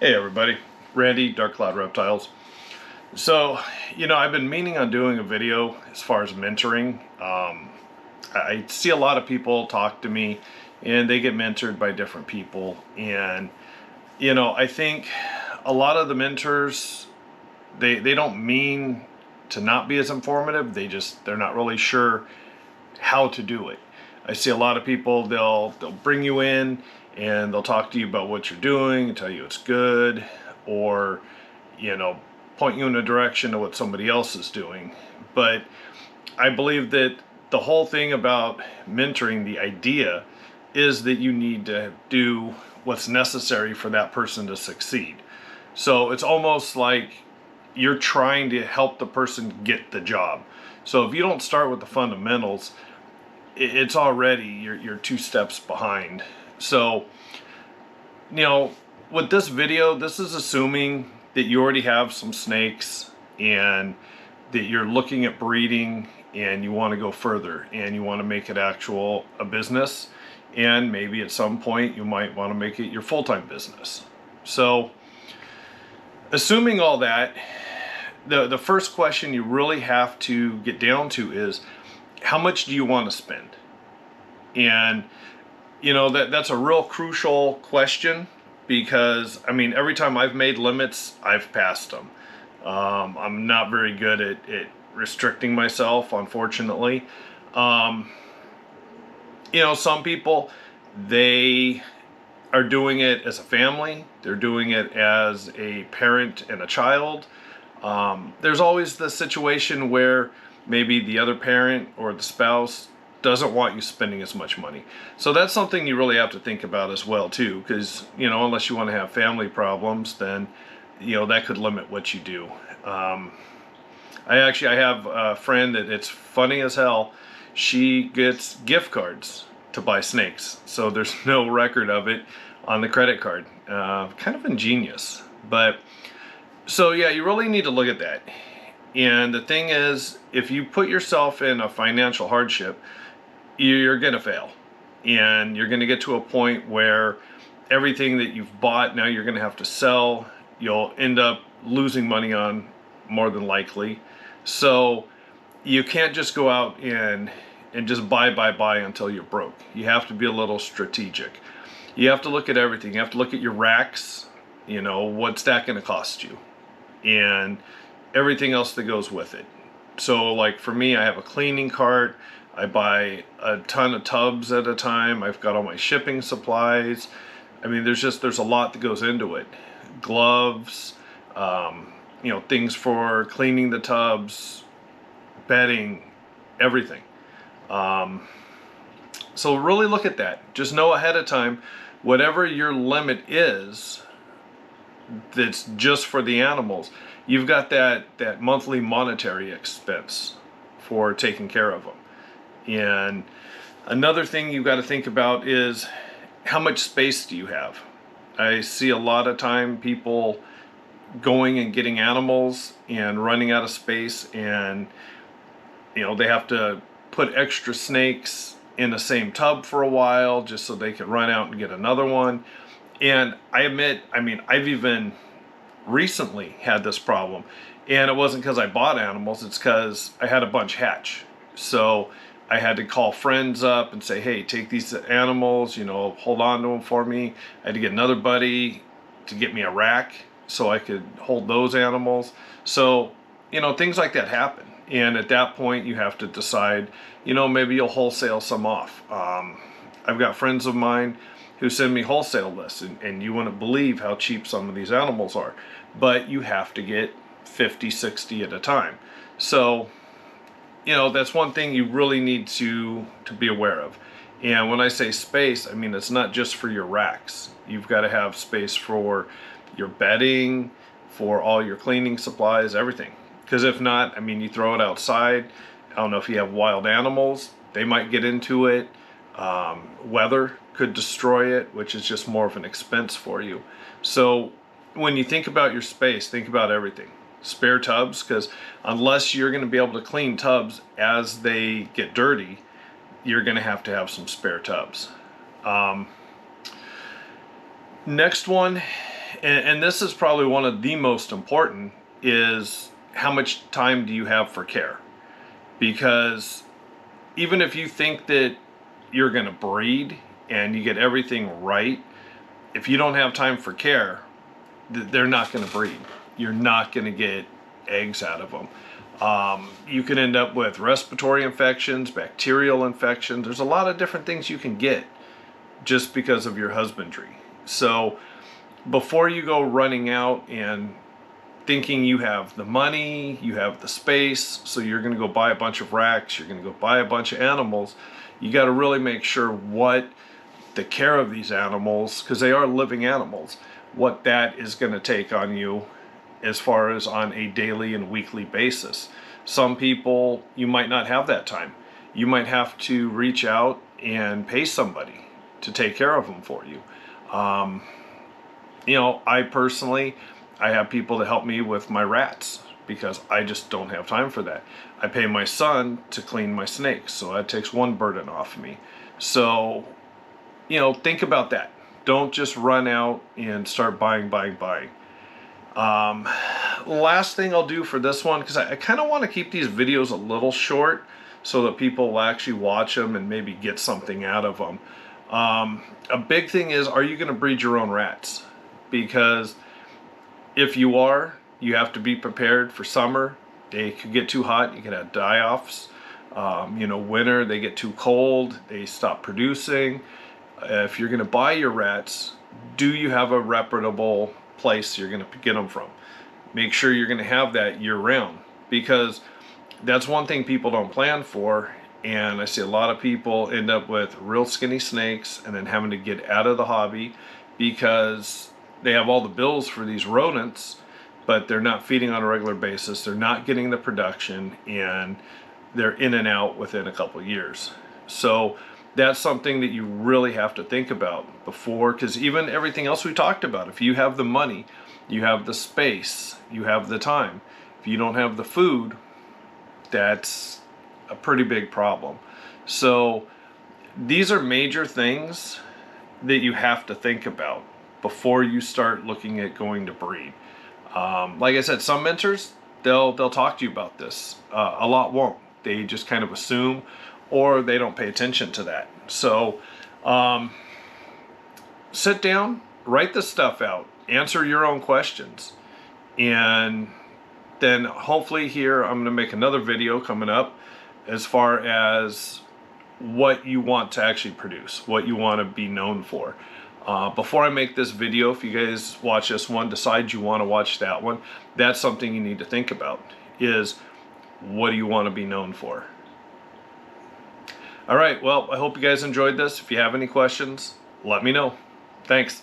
Hey everybody, Randy, Dark Cloud Reptiles. So, I've been meaning on doing a video as far as mentoring. I see a lot of people talk to me and they get mentored by different people. And, I think a lot of the mentors, they don't mean to not be as informative. They're not really sure how to do it. I see a lot of people, they'll bring you in and they'll talk to you about what you're doing and tell you it's good, or point you in a direction to what somebody else is doing. But I believe that the whole thing about mentoring, the idea is that you need to do what's necessary for that person to succeed. So it's almost like you're trying to help the person get the job. So if you don't start with the fundamentals, it's already you're two steps behind. So, with this video, this is assuming that you already have some snakes and that you're looking at breeding and you want to go further and you want to make it a business, and maybe at some point you might want to make it your full-time business. So, assuming all that, the first question you really have to get down to is, how much do you want to spend? And that's a real crucial question, because every time I've made limits, I've passed them. I'm not very good at restricting myself, unfortunately. Some people, they are doing it as a family, they're doing it as a parent and a child. There's always the situation where maybe the other parent or the spouse doesn't want you spending as much money. So that's something you really have to think about as well too, because unless you want to have family problems, then that could limit what you do. I have a friend that, it's funny as hell, she gets gift cards to buy snakes, so there's no record of it on the credit card. Kind of ingenious. But so yeah, you really need to look at that. And the thing is, if you put yourself in a financial hardship, you're going to fail. And you're going to get to a point where everything that you've bought, now you're going to have to sell. You'll end up losing money on, more than likely. So you can't just go out and just buy until you're broke. You have to be a little strategic. You have to look at everything. You have to look at your racks. What's that going to cost you? And everything else that goes with it. So like for me, I have a cleaning cart. I buy a ton of tubs at a time. I've got all my shipping supplies. There's a lot that goes into it. Gloves, things for cleaning the tubs, bedding, everything. So really look at that. Just know ahead of time, whatever your limit is, that's just for the animals, you've got that monthly monetary expense for taking care of them. And another thing you've got to think about is, how much space do you have? I see a lot of time people going and getting animals and running out of space, and they have to put extra snakes in the same tub for a while just so they can run out and get another one. And I admit, I've even recently had this problem, and it wasn't because I bought animals, it's because I had a bunch hatch. So I had to call friends up and say, hey, take these animals, hold on to them for me. I had to get another buddy to get me a rack so I could hold those animals. So things like that happen, and at that point you have to decide, maybe you'll wholesale some off. I've got friends of mine who send me wholesale lists, and you wouldn't believe how cheap some of these animals are, but you have to get 50, 60 at a time. So that's one thing you really need to be aware of. And when I say space, it's not just for your racks. You've got to have space for your bedding, for all your cleaning supplies, everything. Because if not, you throw it outside. I don't know if you have wild animals, they might get into it. Weather could destroy it, which is just more of an expense for you. So when you think about your space, think about everything. Spare tubs, because unless you're going to be able to clean tubs as they get dirty, you're going to have some spare tubs. Next one and this is probably one of the most important, is how much time do you have for care? Because even if you think that you're going to breed and you get everything right, if you don't have time for care, they're not going to breed. You're not going to get eggs out of them. You can end up with respiratory infections, bacterial infections. There's a lot of different things you can get just because of your husbandry. So before you go running out and thinking you have the money, you have the space, so you're going to go buy a bunch of racks, you're going to go buy a bunch of animals, you got to really make sure what the care of these animals, because they are living animals, what that is going to take on you as far as on a daily and weekly basis. Some people, you might not have that time. You might have to reach out and pay somebody to take care of them for you. You know, I personally, I have people to help me with my rats because I just don't have time for that. I pay my son to clean my snakes, so that takes one burden off of me. So, you know, think about that. Don't just run out and start buying. Last thing I'll do for this one, because I kind of want to keep these videos a little short so that people will actually watch them and maybe get something out of them. A big thing is, are you going to breed your own rats? Because if you are, you have to be prepared for summer. They could get too hot, you could have die-offs. You know, winter, they get too cold, they stop producing. If you're going to buy your rats, do you have a reputable place you're going to get them from? Make sure you're going to have that year-round, because that's one thing people don't plan for. And I see a lot of people end up with real skinny snakes and then having to get out of the hobby because they have all the bills for these rodents, but they're not feeding on a regular basis. They're not getting the production, and they're in and out within a couple of years. So that's something that you really have to think about before, because even everything else we talked about, if you have the money, you have the space, you have the time, if you don't have the food, that's a pretty big problem. So these are major things that you have to think about before you start looking at going to breed. Like I said, some mentors, they'll talk to you about this. A lot won't. They just kind of assume, or they don't pay attention to that. So sit down, write this stuff out, answer your own questions, and then hopefully here I'm going to make another video coming up as far as what you want to actually produce, what you want to be known for. Before I make this video, if you guys watch this one, decide you want to watch that one, that's something you need to think about, is what do you want to be known for? All right, well, I hope you guys enjoyed this. If you have any questions, let me know. Thanks.